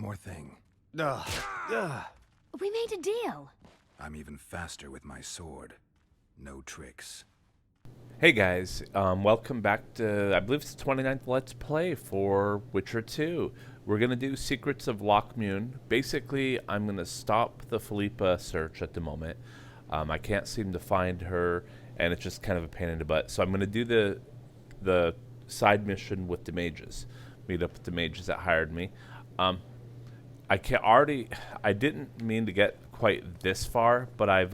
more thing. Ugh. Ugh. We made a deal. I'm even faster with my sword. No tricks. Hey guys, welcome back to, I believe it's the 29th Let's Play for Witcher 2. We're going to do Secrets of Lockmune. Basically, I'm going to stop the Philippa search at the moment. I can't seem to find her, and it's just kind of a pain in the butt. So I'm going to do the side mission with the mages. Meet up with the mages that hired me. I didn't mean to get quite this far, but I've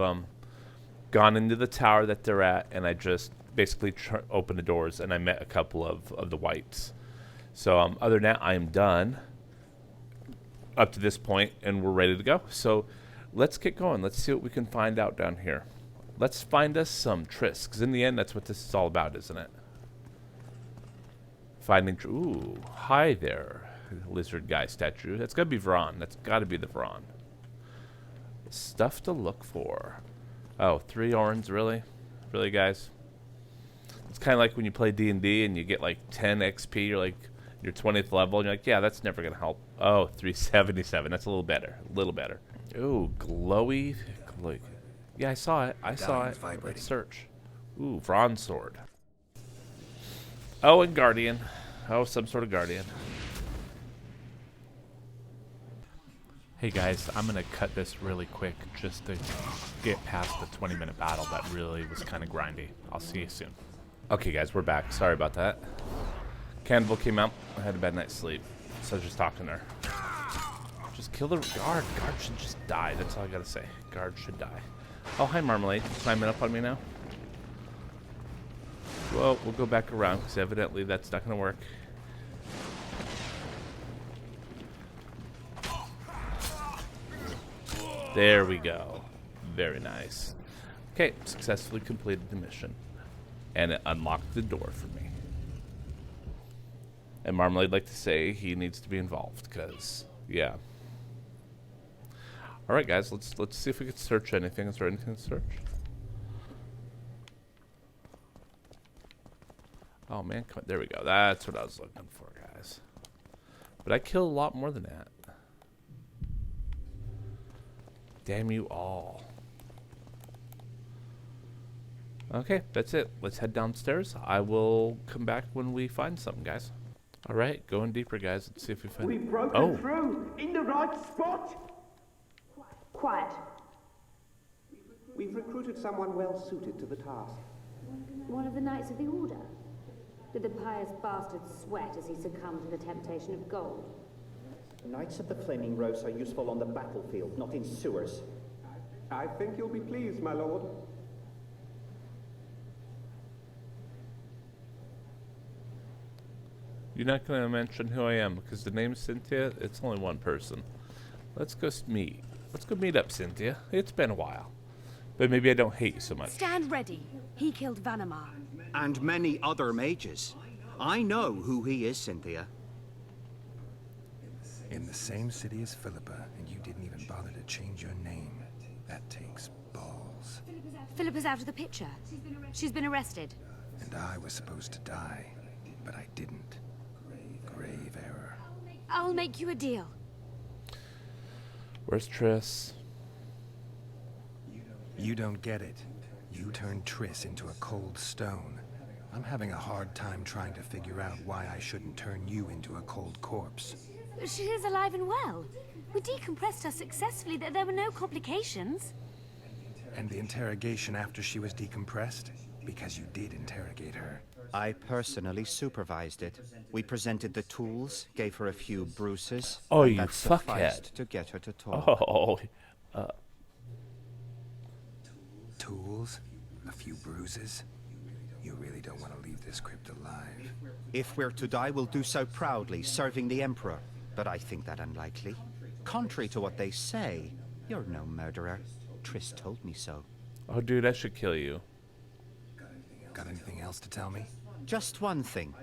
gone into the tower that they're at, and I just basically opened the doors, and I met a couple of the whites. So other than that, I am done up to this point, and we're ready to go. So let's get going. Let's see what we can find out down here. Let's find us some Triss, because in the end, that's what this is all about, isn't it? Finding... Ooh, hi there, lizard guy statue. That's got to be Vron. That's got to be the Vron. Stuff to look for. Oh, 3 orns, really? Really, guys? It's kind of like when you play D&D and you get like 10 XP, you're like your 20th level, and you're like, yeah, that's never going to help. Oh, 377. That's a little better. A little better. Ooh, glowy. Yeah, I saw it. I saw it. Let's search. Ooh, Vron sword. Oh, and Guardian. Oh, some sort of Guardian. Hey guys, I'm going to cut this really quick just to get past the 20-minute battle that really was kind of grindy. I'll see you soon. Okay, guys, we're back. Sorry about that. Cannibal came out. I had a bad night's sleep, so I was just talking to her. Just kill the guard. Guard should just die. That's all I gotta say. Guard should die. Oh, hi, Marmalade. Climbing up on me now? Well, we'll go back around, because evidently that's not gonna work. There we go. Very nice. Okay, successfully completed the mission. And it unlocked the door for me. And Marmalade like to say he needs to be involved, because, yeah. Alright guys, let's see if we can search anything. Is there anything to search? Oh man, come on. There we go. That's what I was looking for, guys. But I killed a lot more than that. Damn you all. Okay, that's it. Let's head downstairs. I will come back when we find something, guys. All right, going deeper, guys. Let's see if we find... We've broken through in the right spot. Quiet. We've recruited someone well suited to the task. One of the Knights of the Order. Did the pious bastard sweat as he succumbed to the temptation of gold? Knights of the Flaming Rose are useful on the battlefield, not in sewers. I think you'll be pleased, my lord. You're not going to mention who I am, because the name's Cynthia. It's only one person. Let's go meet. Let's go meet up, Cynthia. It's been a while. But maybe I don't hate you so much. Stand ready. He killed Vanamar. And many other mages. I know who he is, Cynthia. In the same city as Philippa, and you didn't even bother to change your name. That takes balls. Philippa's out of the picture. She's been arrested. And I was supposed to die, but I didn't. Grave error. I'll make you a deal. Where's Triss? You don't get it. You turned Triss into a cold stone. I'm having a hard time trying to figure out why I shouldn't turn you into a cold corpse. She is alive and well. We decompressed her successfully. There were no complications. And the interrogation after she was decompressed? Because you did interrogate her. I personally supervised it. We presented the tools, gave her a few bruises. Oh, and you that sufficed fuckhead. to get her to talk. Oh, Tools? A few bruises? You really don't want to leave this crypt alive. If we're to die, we'll do so proudly, serving the Emperor. But I think that unlikely. Contrary to what they say, you're no murderer. Triss told me so. oh, dude, I should kill you. Got anything else to tell me? Just one thing.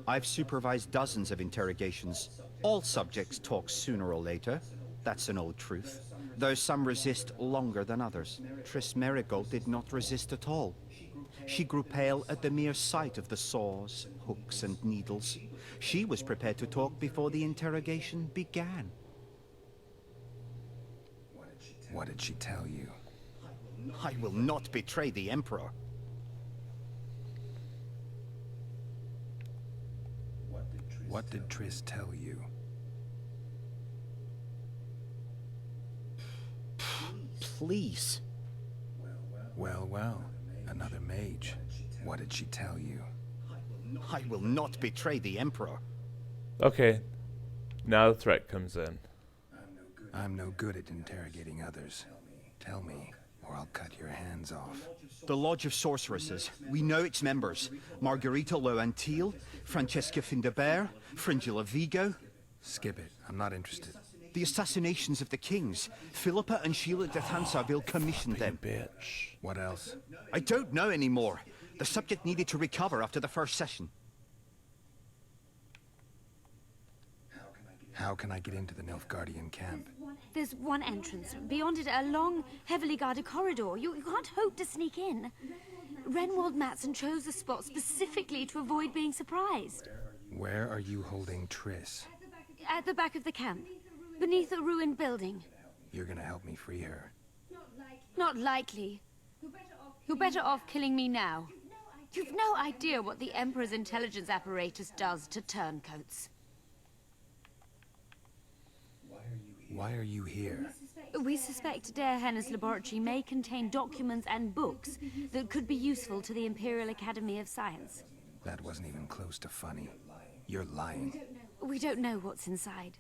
I've supervised dozens of interrogations. All subjects talk sooner or later. That's an old truth. Though some resist longer than others. Triss Merigold did not resist at all. She grew pale at the mere sight of the saws, hooks, and needles. She was prepared to talk before the interrogation began. What did she tell you? I will not betray the Emperor. What did Triss tell you? Please. Well, well, another mage. What did she tell you? I will not betray the Emperor. Okay, now the threat comes in. I'm no good at interrogating others. Tell me, or I'll cut your hands off. The Lodge of Sorceresses. We know its members. Margarita Loantil, Francesca Findabert, Fringilla Vigo. Skip it. I'm not interested. The assassinations of the kings. Philippa and Sheila de Thansarville commissioned them. Bitch. What else? I don't know anymore. The subject needed to recover after the first session. How can I get into the Nilfgaardian camp? There's one entrance. Beyond it, a long, heavily guarded corridor. You can't hope to sneak in. Renwald Matson chose the spot specifically to avoid being surprised. Where are you holding Triss? At the back of the camp, beneath a ruined building. You're gonna help me free her. Not likely. You're better off killing me now. You've no idea what the Emperor's intelligence apparatus does to turncoats. Why are you here? We suspect Dare Henna's laboratory may contain documents and books that could be useful to the Imperial Academy of Science. That wasn't even close to funny. You're lying. We don't know what's inside.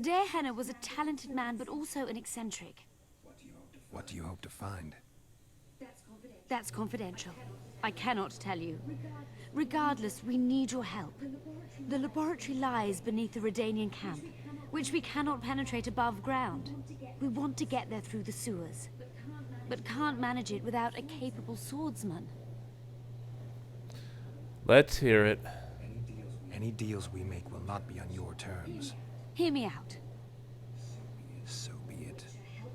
Dare Henna was a talented man, but also an eccentric. What do you hope to find? That's confidential. I cannot tell you. Regardless, we need your help. The laboratory lies beneath the Redanian camp, which we cannot penetrate above ground. We want to get there through the sewers, but can't manage it without a capable swordsman. Let's hear it. Any deals we make will not be on your terms. Hear me out. So be it.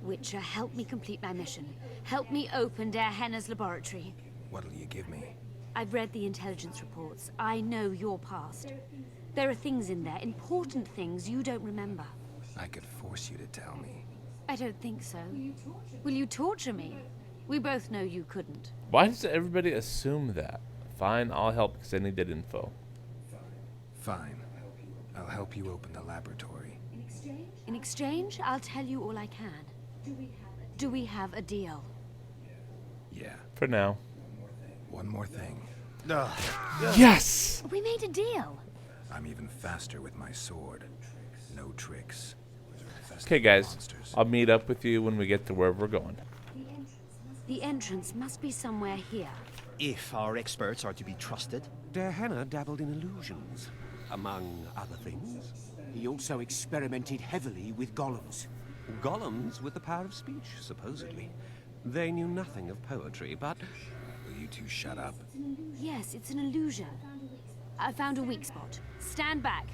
Witcher, help me complete my mission. Help me open Dare Henna's laboratory. What'll you give me? I've read the intelligence reports. I know your past. There are things in there, important things you don't remember. I could force you to tell me. I don't think so. Will you torture me? We both know you couldn't. Why does everybody assume that? Fine, I'll help because I need that info. Fine. I'll help you open the laboratory. In exchange, I'll tell you all I can. Do we have a deal? Yeah. For now. One more thing. Yes! We made a deal. I'm even faster with my sword. No tricks. Okay, guys. Monsters. I'll meet up with you when we get to where we're going. The entrance must be somewhere here. If our experts are to be trusted. Dare Henna dabbled in illusions, among other things. He also experimented heavily with golems. Golems with the power of speech, supposedly. They knew nothing of poetry, but... Will you two shut up? Yes, it's an illusion. I found a weak spot. Stand back.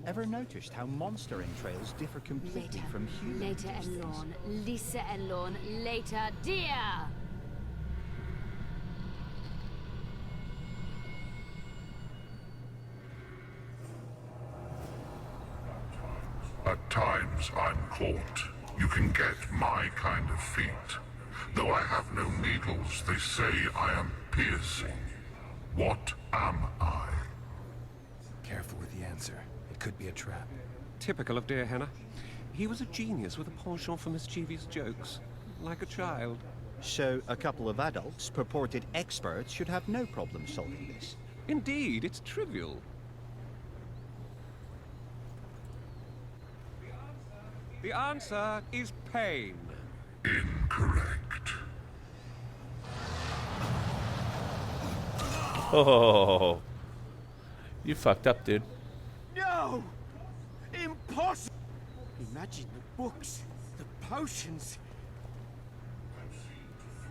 Ever noticed how monster entrails differ completely Later. from human? Later, Elorn. Lisa Elorn. Later, dear. At times I'm caught. You can get my kind of feat. Though I have no needles, they say I am piercing. What am I? Careful with the answer. It could be a trap. Typical of Dare Henna. He was a genius with a penchant for mischievous jokes, like a child. So a couple of adults, purported experts, should have no problem solving this. Indeed, it's trivial. The answer is pain. Incorrect. Oh, you fucked up, dude. No! Impossible! Imagine the books, the potions.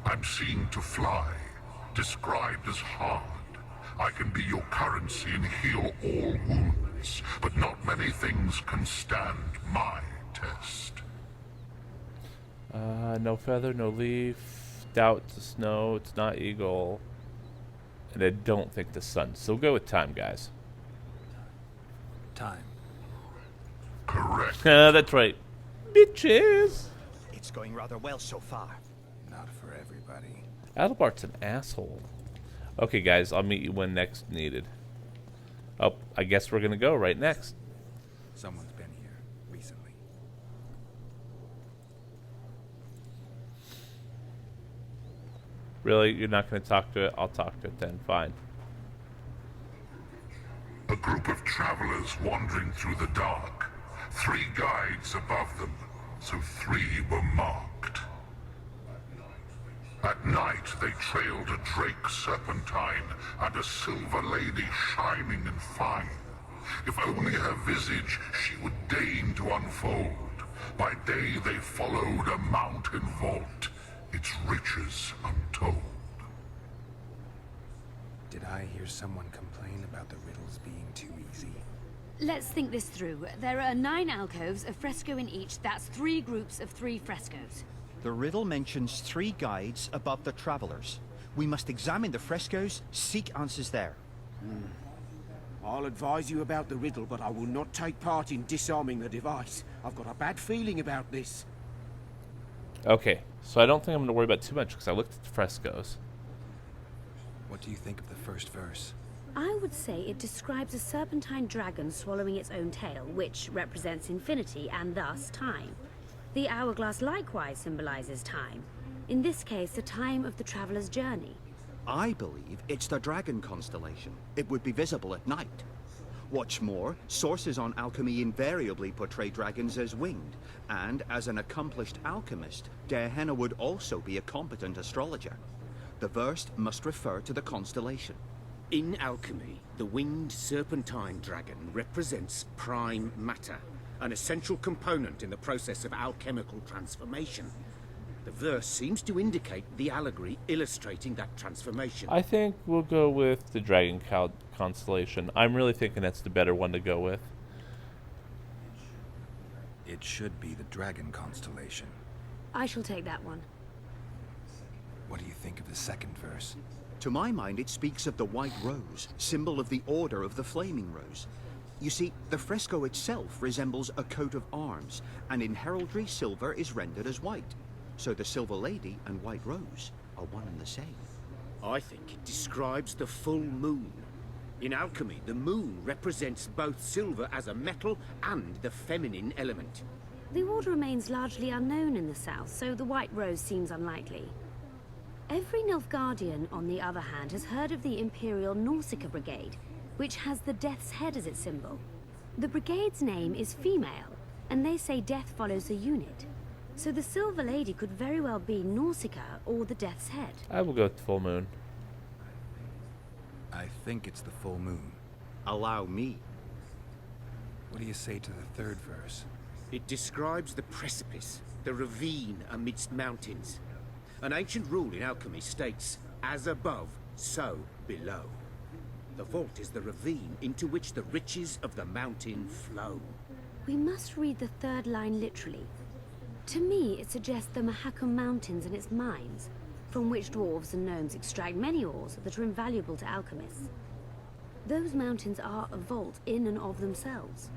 I'm seen to fly, described as hard. I can be your currency and heal all wounds, but not many things can stand my test. No feather, no leaf. Doubt the snow. It's not eagle. And I don't think the sun. So we'll go with time, guys. time. Correct. That's right. Bitches! It's going rather well so far. Not for everybody. Adelbart's an asshole. Okay, guys, I'll meet you when next needed. Oh, I guess we're gonna go right next. Someone's been here recently. Really? You're not gonna talk to it? I'll talk to it then. Fine. A group of travelers wandering through the dark. 3 guides above them, so 3 were marked. At night, they trailed a drake serpentine and a silver lady shining and fine. If only her visage she would deign to unfold. By day they followed a mountain vault, its riches untold. Did I hear someone complain about the riddles being too easy? Let's think this through. There are 9 alcoves, a fresco in each. That's 3 groups of 3 frescoes. The riddle mentions 3 guides above the travelers. We must examine the frescoes, seek answers there. I'll advise you about the riddle, but I will not take part in disarming the device. I've got a bad feeling about this. Okay, so I don't think I'm gonna worry about too much because I looked at the frescoes. What do you think of the first verse? I would say it describes a serpentine dragon swallowing its own tail, which represents infinity and thus time. The hourglass likewise symbolizes time. In this case, the time of the traveler's journey. I believe it's the dragon constellation. It would be visible at night. What's more, sources on alchemy invariably portray dragons as winged, and as an accomplished alchemist, Gehenna would also be a competent astrologer. The verse must refer to the constellation. In alchemy, the winged serpentine dragon represents prime matter, an essential component in the process of alchemical transformation. The verse seems to indicate the allegory illustrating that transformation. I think we'll go with the Dragon Constellation. I'm really thinking that's the better one to go with. It should be the dragon constellation. I shall take that one. What do you think of the second verse? To my mind, it speaks of the white rose, symbol of the Order of the Flaming Rose. You see, the fresco itself resembles a coat of arms, and in heraldry, silver is rendered as white. So the Silver Lady and White Rose are one and the same. I think it describes the full moon. In alchemy, the moon represents both silver as a metal and the feminine element. The order remains largely unknown in the south, so the White Rose seems unlikely. Every Nilfgaardian, on the other hand, has heard of the Imperial Nausicaa Brigade, which has the Death's Head as its symbol. The brigade's name is female, and they say death follows the unit. So the Silver Lady could very well be Nausicaa or the Death's Head. I will go with the full moon. I think it's the full moon. Allow me. What do you say to the third verse? It describes the precipice, the ravine amidst mountains. An ancient rule in alchemy states, as above, so below. The vault is the ravine into which the riches of the mountain flow. We must read the third line literally. To me, it suggests the Mahakam Mountains and its mines, from which dwarves and gnomes extract many ores that are invaluable to alchemists. Those mountains are a vault in and of themselves.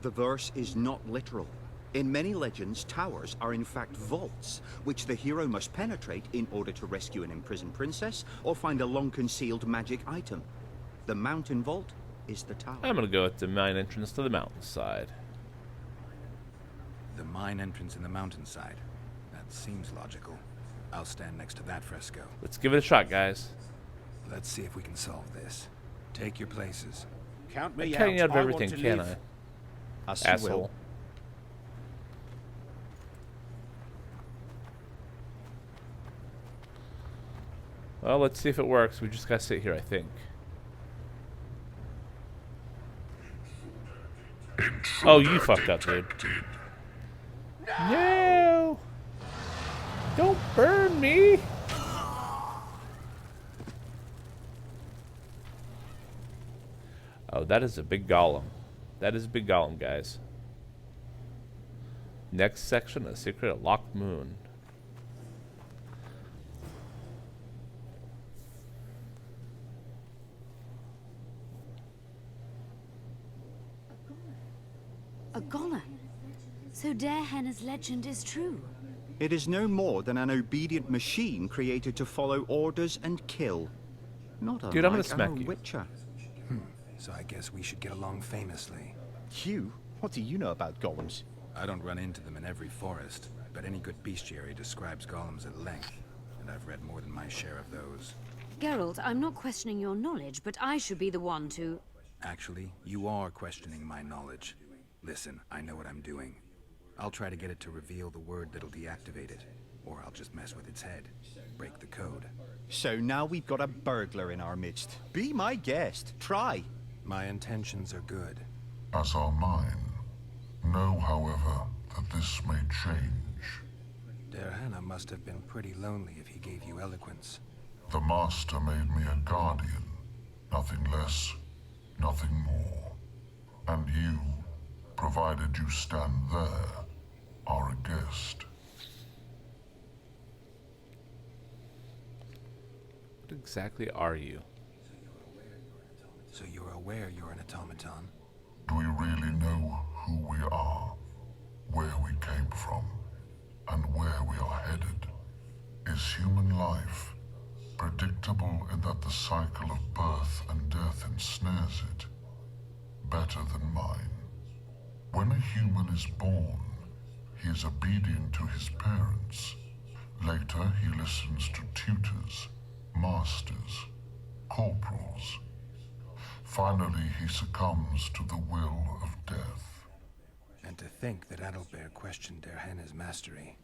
The verse is not literal. In many legends, towers are in fact vaults, which the hero must penetrate in order to rescue an imprisoned princess or find a long-concealed magic item. The mountain vault is the tower. I'm gonna go with the main entrance to the mountainside. The mine entrance in the mountainside. That seems logical. I'll stand next to that fresco. Let's give it a shot, guys. Let's see if we can solve this. Take your places. Count I'm me cutting out of I everything, want to can't live. I? As you Asshole. will. Well, let's see if it works. We just gotta sit here, I think. Oh, you fucked up, dude. No! Don't burn me! Oh, that is a big golem. That is a big golem, guys. Next section, A Secret of Loch Moon. A golem? So Derhenna's legend is true? It is no more than an obedient machine created to follow orders and kill. Not Dude, I'm gonna unlike smack our you. Witcher. So I guess we should get along famously. You? What do you know about golems? I don't run into them in every forest, but any good bestiary describes golems at length, and I've read more than my share of those. Geralt, I'm not questioning your knowledge, but I should be the one to... Actually, you are questioning my knowledge. Listen, I know what I'm doing. I'll try to get it to reveal the word that'll deactivate it, or I'll just mess with its head, break the code. So now we've got a burglar in our midst. Be my guest. Try. My intentions are good. As are mine. Know, however, that this may change. Derhenna must have been pretty lonely if he gave you eloquence. The Master made me a guardian. Nothing less, nothing more. And you, provided you stand there, are a guest. What exactly are you? So you're aware you're an automaton? Do we really know who we are, where we came from, and where we are headed? Is human life predictable in that the cycle of birth and death ensnares it? Better than mine. When a human is born, he is obedient to his parents. Later, he listens to tutors, masters, corporals. Finally, he succumbs to the will of death. And to think that Adalbert questioned Derhenna's mastery.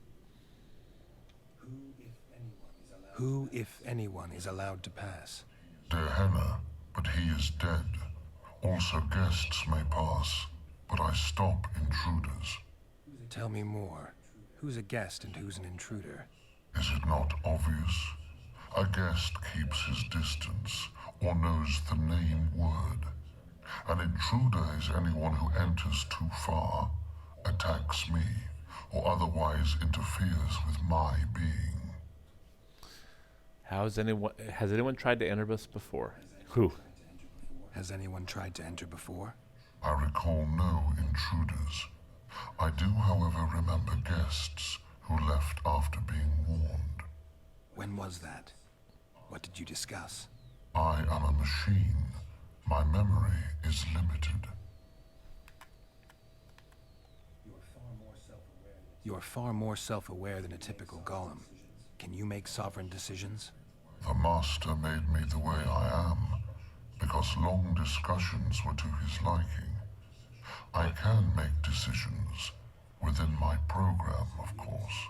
Who, if anyone, is allowed to pass? Derhenna, but he is dead. Also guests may pass, but I stop intruders. Tell me more. Who's a guest and who's an intruder? Is it not obvious? A guest keeps his distance, or knows the name word. An intruder is anyone who enters too far, attacks me, or otherwise interferes with my being. Has anyone tried to enter us before? Who? Has anyone tried to enter before? I recall no intruders. I do, however, remember guests who left after being warned. When was that? What did you discuss? I am a machine. My memory is limited. You're far more self-aware than a typical golem. Can you make sovereign decisions? The Master made me the way I am, because long discussions were to his liking. I can make decisions, within my program, of course.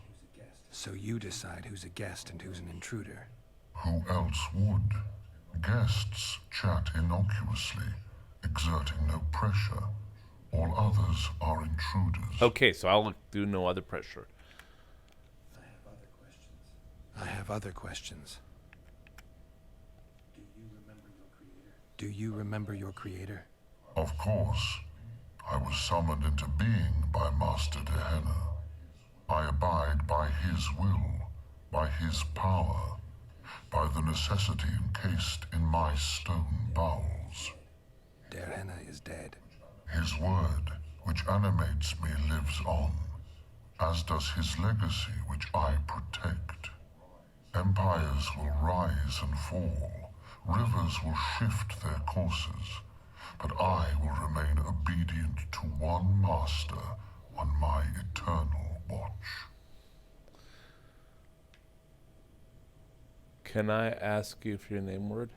So you decide who's a guest and who's an intruder? Who else would? Guests chat innocuously, exerting no pressure. All others are intruders. Okay, so I'll do no other pressure. I have other questions. Do you remember your creator? Of course. I was summoned into being by Master Derhenna. I abide by his will, by his power, by the necessity encased in my stone bowels. Derhenna is dead. His word, which animates me, lives on, as does his legacy, which I protect. Empires will rise and fall, rivers will shift their courses, but I will remain obedient to one master on my eternal watch. Can I ask you for your name word?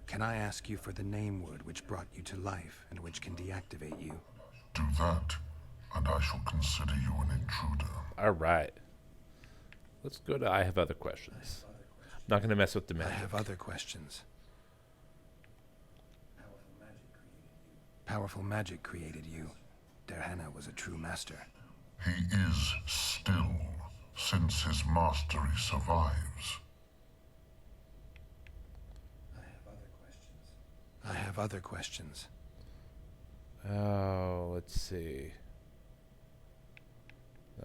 Can I ask you for the name word which brought you to life and which can deactivate you? Do that, and I shall consider you an intruder. All right. Let's go to I have other questions. I'm not going to mess with the I magic. have other questions. Powerful magic created you. Derhenna was a true master. He is still, since his mastery survives. I have other questions. Oh, let's see.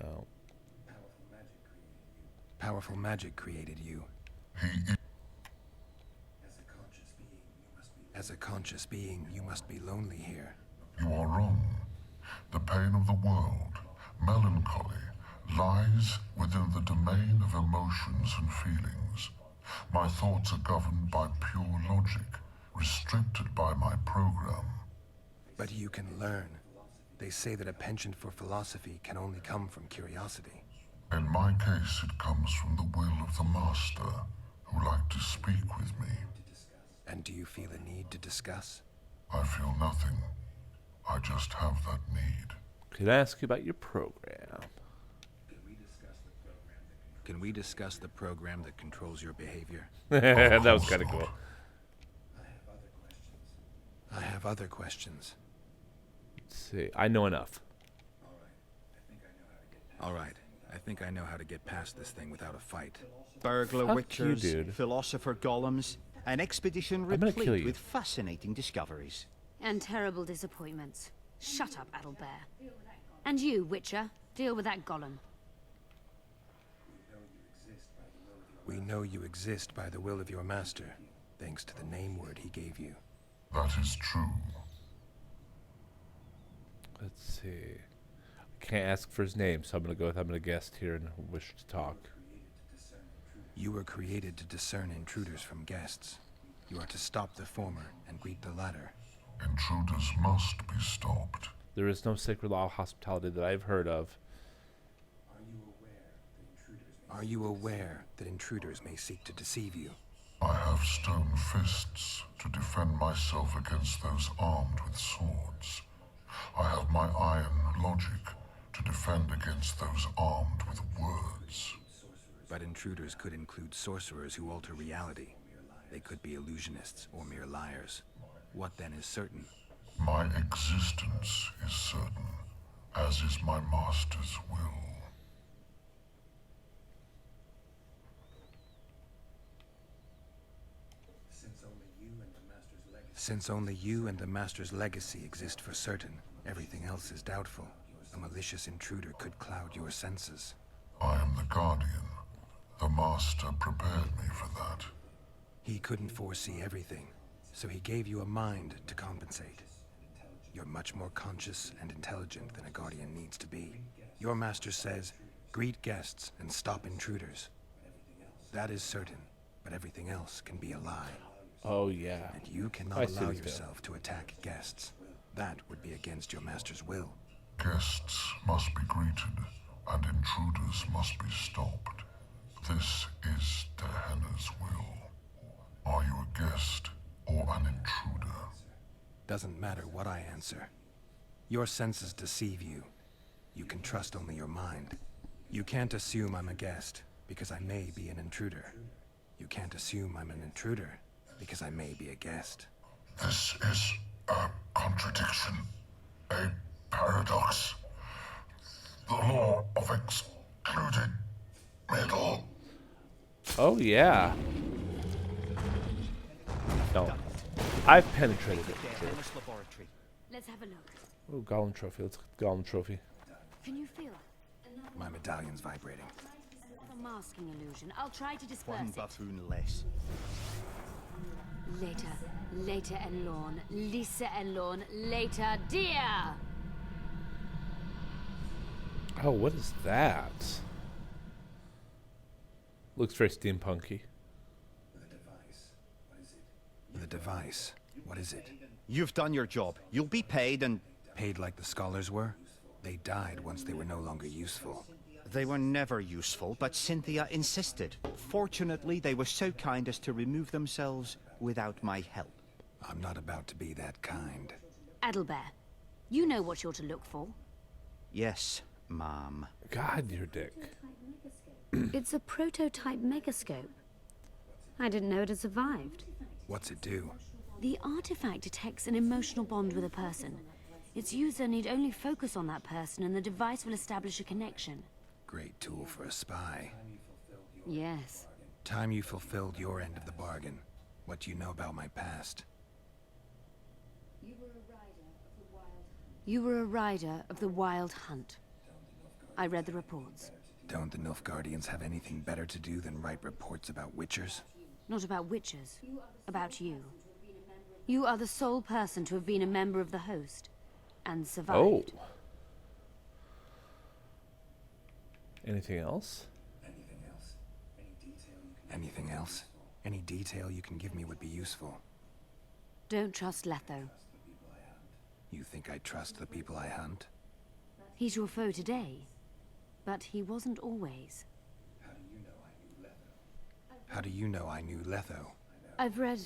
No. Powerful magic created you. He is. As a conscious being, you must be lonely here. You are wrong. The pain of the world, melancholy, lies within the domain of emotions and feelings. My thoughts are governed by pure logic, restricted by my program. But you can learn. They say that a penchant for philosophy can only come from curiosity. In my case, it comes from the will of the Master, who liked to speak with me. And do you feel a need to discuss? I feel nothing. I just have that need. Can I ask you about your program? Can we discuss the program that controls your behavior? That was kind of cool. I have other questions. Let's see. I know enough. All right. I think I know how to get past this thing without a fight. Burglar Fuck you, witchers, dude. philosopher golems, an expedition I'm gonna kill replete you. with fascinating discoveries. And terrible disappointments. Shut up, Adelbear. And you, Witcher, deal with that golem. We know you exist by the will of your master, thanks to the name word he gave you. That is true. Let's see. I can't ask for his name, so I'm going to go with I'm going to guess here and wish to talk. You were created to discern intruders from guests. You are to stop the former and greet the latter. Intruders must be stopped. There is no sacred law of hospitality that I've heard of. Are you aware that intruders may seek to deceive you? I have stone fists to defend myself against those armed with swords. I have my iron logic to defend against those armed with words. But intruders could include sorcerers who alter reality. They could be illusionists or mere liars. What then is certain? My existence is certain, as is my master's will. Since only you and the Master's legacy exist for certain, everything else is doubtful. A malicious intruder could cloud your senses. I am the Guardian. The Master prepared me for that. He couldn't foresee everything, so he gave you a mind to compensate. You're much more conscious and intelligent than a Guardian needs to be. Your Master says, greet guests and stop intruders. That is certain, but everything else can be a lie. Oh, yeah. And you cannot I see allow what he's doing. yourself to attack guests. That would be against your Master's will. Guests must be greeted, and intruders must be stopped. This is Tehenna's will. Are you a guest or an intruder? Doesn't matter what I answer. Your senses deceive you. You can trust only your mind. You can't assume I'm a guest, because I may be an intruder. You can't assume I'm an intruder, because I may be a guest. This is a contradiction, a paradox. The law of excluded middle. Oh, yeah. No. I've penetrated it. Sure. Laboratory. Let's have a look. Oh, Golem Trophy. Let's get the Golem Trophy. Can you feel My medallion's vibrating. a masking illusion? I'll try to disperse One it. buffoon less. Later, Enlorn. Lisa Enlorn. Later, dear! Oh, what is that? Looks very steampunky. The device. What is it? You've done your job. You'll be paid and... Paid like the scholars were? They died once they were no longer useful. They were never useful, but Cynthia insisted. Fortunately, they were so kind as to remove themselves without my help. I'm not about to be that kind. Adelbear, you know what you're to look for. Yes, ma'am. God, your dick. It's a prototype megascope. I didn't know it had survived. What's it do? The artifact detects an emotional bond with a person. Its user need only focus on that person and the device will establish a connection. Great tool for a spy. Yes. Time you fulfilled your end of the bargain. What do you know about my past? You were a rider of the Wild Hunt. I read the reports. Don't the Nilfgaardians have anything better to do than write reports about witchers? Not about witches. About you. You are the sole person to have been a member of the host. and survived. Oh. Anything else? Anything else? Any detail you can give me would be useful. Don't trust Letho. You think I trust the people I hunt? He's your foe today, but he wasn't always. How do you know I knew Letho? I've read...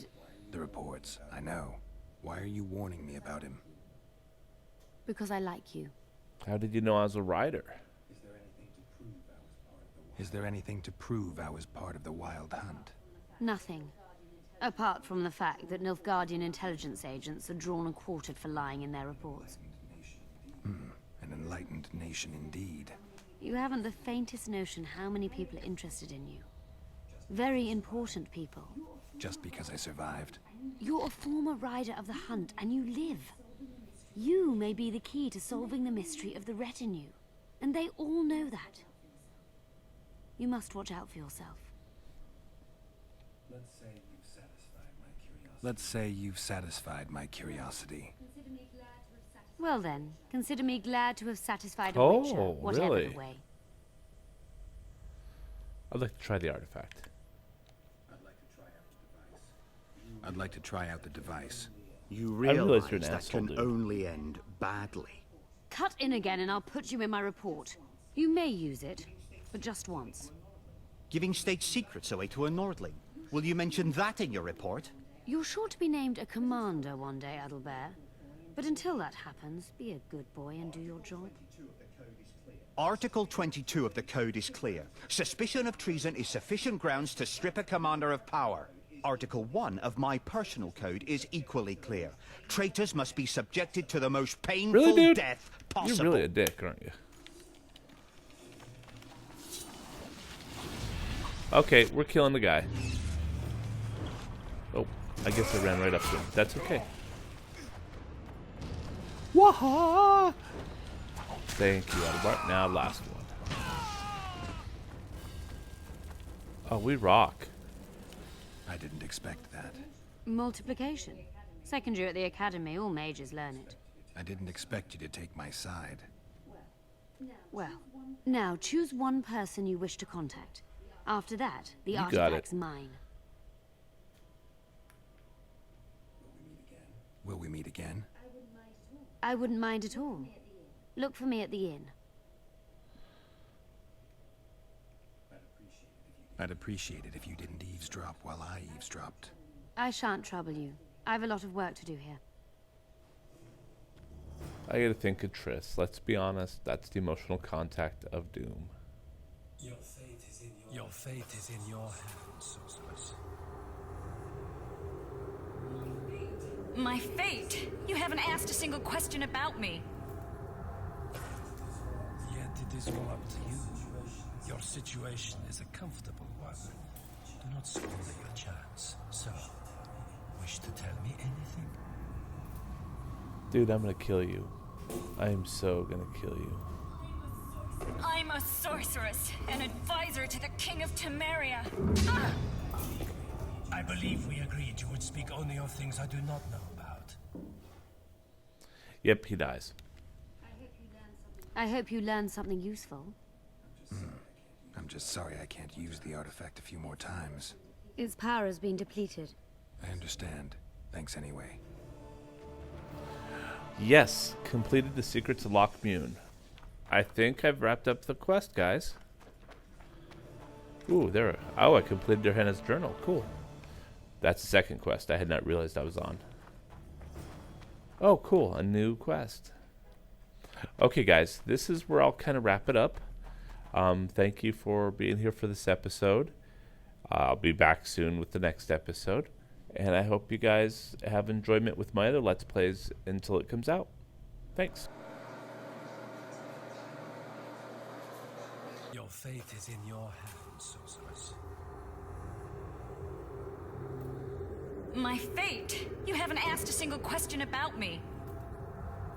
The reports, I know. Why are you warning me about him? because I like you. How did you know I was a rider? Is there anything to prove I was part of the Wild Hunt? Nothing. Apart from the fact that Nilfgaardian intelligence agents are drawn and quartered for lying in their reports. An enlightened nation indeed. You haven't the faintest notion how many people are interested in you. Very important people. Just because I survived. You're a former rider of the Hunt, and you live. You may be the key to solving the mystery of the retinue, and they all know that. You must watch out for yourself. Let's say you've satisfied my curiosity. Well then, consider me glad to have satisfied a Oh, witcher, whatever really? the way. I'd like to try the artifact. I'd like to try out the device. You realize realize you're an that asshole, can dude. only end badly. Cut in again and I'll put you in my report. You may use it, but just once. Giving state secrets away to a Nordling. Will you mention that in your report? You're sure to be named a commander one day, Adalbert. But until that happens, be a good boy and do your job. Article 22 of the Code is clear. Suspicion of treason is sufficient grounds to strip a commander of power. Article 1 of my personal code is equally clear. Traitors must be subjected to the most painful Really, dude? death possible. You're really a dick, aren't you? Okay, we're killing the guy. Oh, I guess I ran right up to him. That's okay. Waha! Thank you, Adalbert. Now, last one. Oh, we rock. I didn't expect that. Multiplication. Second year at the academy, all mages learn it. I didn't expect you to take my side. Well, now choose one person you wish to contact. After that, the You got artifact's it. mine. Will we meet again? I wouldn't mind at all. Look for me at the inn. I'd appreciate it if you didn't eavesdrop while I eavesdropped. I shan't trouble you. I have a lot of work to do here. I gotta think of Triss. Let's be honest, that's the emotional contact of Doom. Your fate is in your hands, sorceress. My fate? You haven't asked a single question about me. Yet it is all up to you. Your situation is a comfortable one. Do not squander your chance. So, wish to tell me anything? Dude, I'm gonna kill you. I am so gonna kill you. I'm a sorceress, an advisor to the King of Temeria. I believe we agreed you would speak only of things I do not know about. Yep, he dies. I hope you learned something useful. I'm just sorry I can't use the artifact a few more times. Its power has been depleted. I understand. Thanks anyway. Yes, completed the secrets of Lochmune. I think I've wrapped up the quest, guys. Ooh, there. Oh, I completed Johanna's journal. Cool. That's the second quest. I had not realized I was on. Oh, cool. A new quest. Okay, guys. This is where I'll kind of wrap it up. Thank you for being here for this episode. I'll be back soon with the next episode. And I hope you guys have enjoyment with my other Let's Plays until it comes out. Thanks. Your fate is in your hands, sorceress. My fate? You haven't asked a single question about me.